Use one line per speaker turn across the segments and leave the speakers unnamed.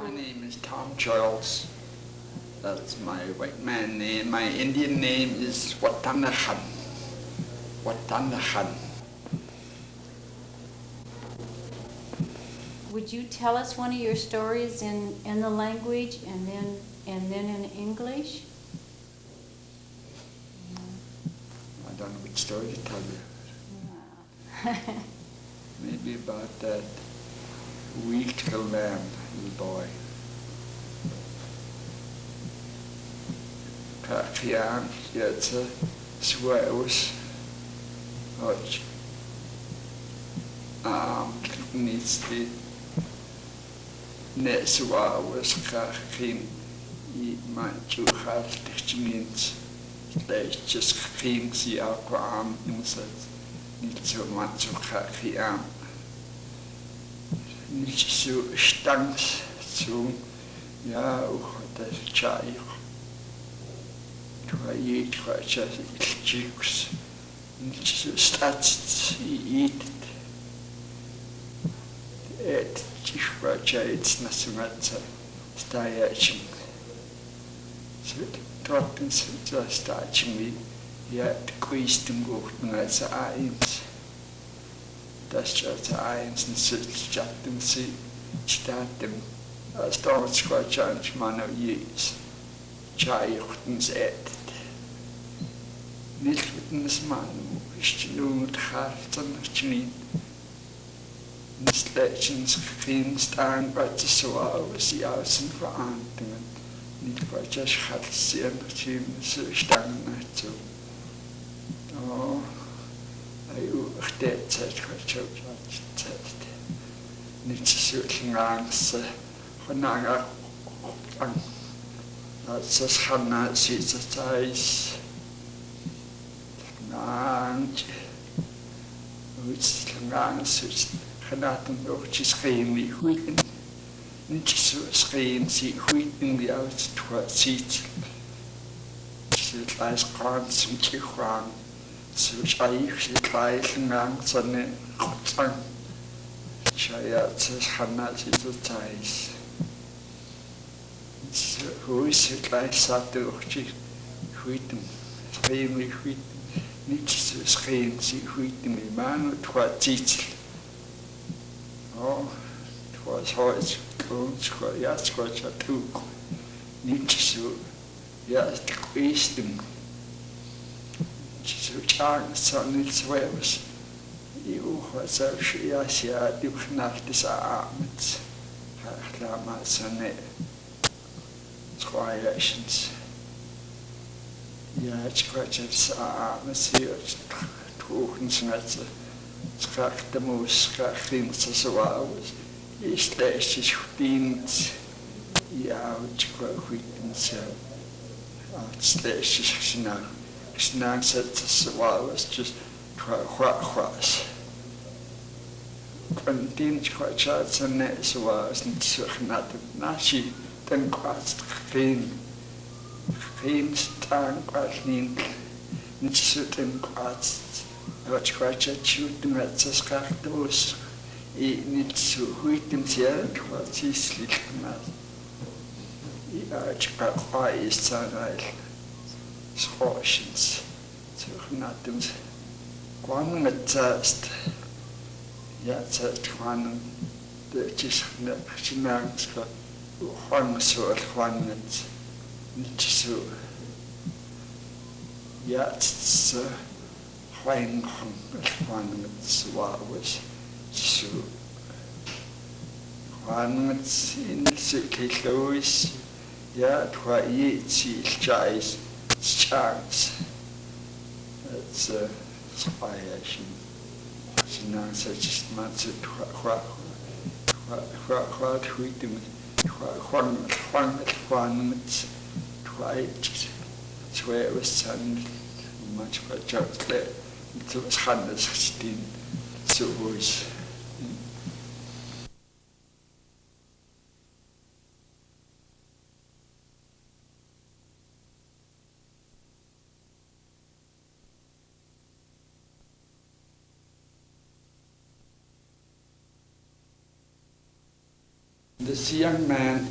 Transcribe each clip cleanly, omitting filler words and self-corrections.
My name is Tom Charles. That's my white man name. My Indian name is Watanahan. Watanahan.
Would you tell us one of your stories in the language and then in English?
I don't know which story to tell you. Maybe about that weak little lamb, little boy. Kakian, Yetza, Swaus, Hodge. Needs the Neswaus, Kakin, Manchu, Haltichmins, just things the Aquam, Insets, Nitsu Manchu Kakian. Nitsu Stanks, so, ja, das Chai. Try just chicks. Starts eat it. It's nothing. Starting. So droppings just starting me. Yet question go as eyes. That's just eyes and such chatting see. Start them. Start scratch and man of years. Chai et. Niet met man, is je nu het hart en het niet. Slechts geen staan wat je zoals juist een verandering. Niet wat je schat zien dat je zo staan naartoe. Oh, hij ook dit zegt wat je zegt. Niet zo angst, vandaag aan. Dat is gaan naar zitten thuis. Which langs genaten ook scheen wie huiten niet zo scheen zie huiten die uit het ziet zit als kans om te gaan zo schijf zit als langs een goed aan schijt ze gaan zit het thuis hoe is het als zat door je huiten scheen wie huiten niet zo scheen zie huiten die man het wat ziet. Oh, het was hard gewoon, ja, het was wat ook niet zo, ja, het kwestie. Zo chang, zo niet zo was. Je was zo, ja, die nacht is avond. Klaar maar zo net. Schwaaiers. Ja, het was het avond, zie het trogens met ze. Schrak de moes, schrak ging ze zo oud. Is leesjes verdient. Ja, het kwam goed en zo. Het leesjes gesnaakt. Gesnaakt zet ze zo oud, dus kwaas. Van dien kwaad ze net zo oud, niet zo genat. Naast dan kwaad geen staan kwaad niet zo ten kwaad. Wat kwaad shoot met z'n schachtoos. Niet zo goed in z'n wat is licht maar. Ja, het kwaad is zijn schorsens. Zo genaten ze. Kwam met zest. Ja, zest kwam. Dat is genaamd. Kwam zo kwam met. Niet zo. Ja, het is Hwaing Hwan met Swawes. So Hwan met in the Lois. Ja, het was iets chais, chance. That's inspiration. So now such months of what we do. Hwan met twice. Swear it was sun much for chocolate. It was hundreds steam. So it was. This young man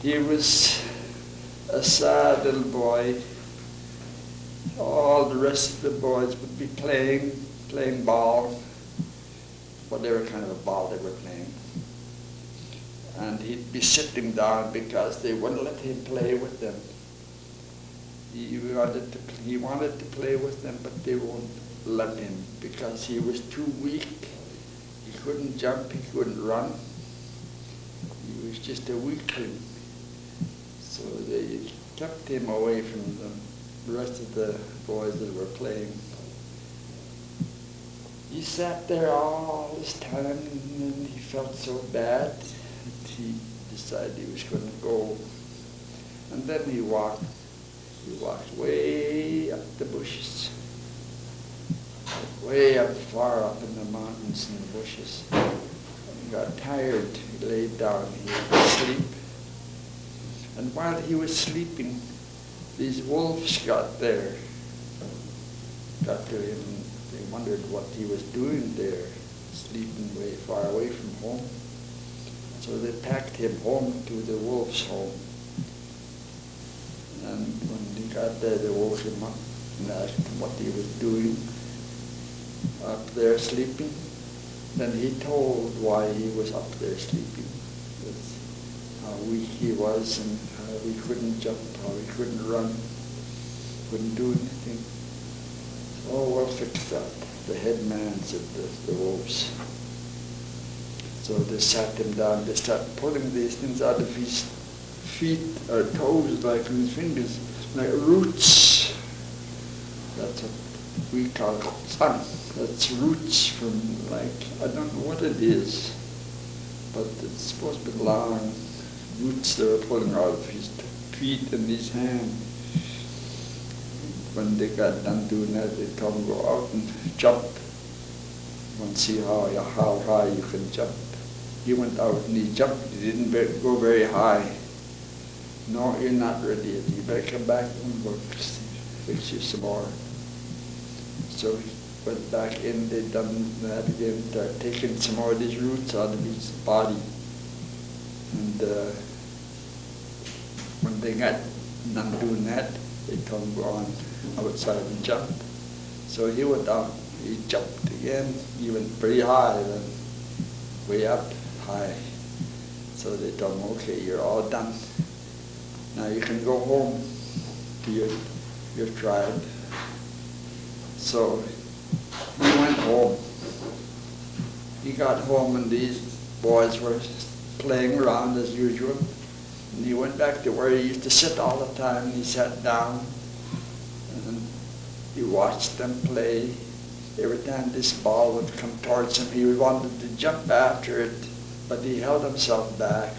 He was a sad little boy. All the rest of the boys would be playing ball, whatever kind of a ball they were playing. And he'd be sitting down because they wouldn't let him play with them. He wanted to play with them, but they won't let him because he was too weak. He couldn't jump, he couldn't run. He was just a weakling. So they kept him away from the rest of the boys that were playing. He sat there all this time, and then he felt so bad that he decided he was going to go. And then he walked way up the bushes, way up, far up in the mountains and the bushes. And he got tired, he laid down, he had to sleep. And while he was sleeping, these wolves got to him. They wondered what he was doing there, sleeping way far away from home. So they packed him home to the wolves' home. And when he got there, they woke him up and asked him what he was doing up there sleeping. Then he told why he was up there sleeping. That's how weak he was and how he couldn't jump, how he couldn't run, couldn't do anything. Oh, we'll fix that. The head man said the wolves. So they sat him down, they started pulling these things out of his feet or toes, like his fingers, like roots. That's what we call sun. That's roots from, like, I don't know what it is, but it's supposed to be long roots they were pulling out of his feet and his hand. When they got done doing that, they'd come and go out and jump. And see how high you can jump. He went out and he jumped. He didn't go very high. No, you're not ready yet. You better come back and we'll fix you some more. So he went back in, they'd done that again, started taking some more of these roots out of his body. And when they got done doing that, they told him to go on outside and jump. So he went out, he jumped again. He went pretty high, then way up high. So they told him, okay, you're all done. Now you can go home to your tribe. So he went home. He got home and these boys were playing around as usual. And he went back to where he used to sit all the time. He sat down and he watched them play. Every time this ball would come towards him, he wanted to jump after it, but he held himself back.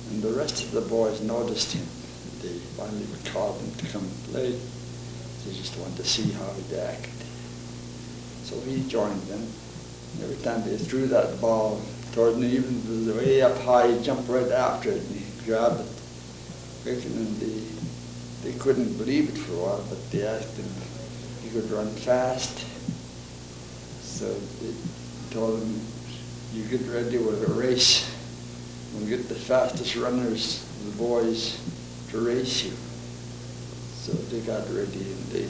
And the rest of the boys noticed him. They finally called him to come and play. They just wanted to see how he'd act. So he joined them. Every time they threw that ball toward him, even the way up high, he jumped right after it and he grabbed it quick. And they couldn't believe it for a while, but they asked him if he could run fast. So they told him, you get ready with a race. We'll get the fastest runners, the boys, to race you. So they got ready and they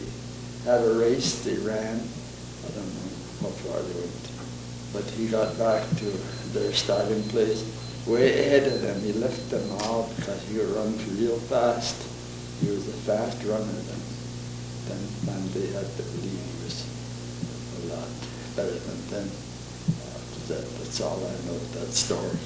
had a race, they ran. I don't know how far they went. But he got back to their starting place way ahead of them. He left them all because he could run real fast. He was a fast runner then they had to believe he was a lot better than them. That's all I know of that story.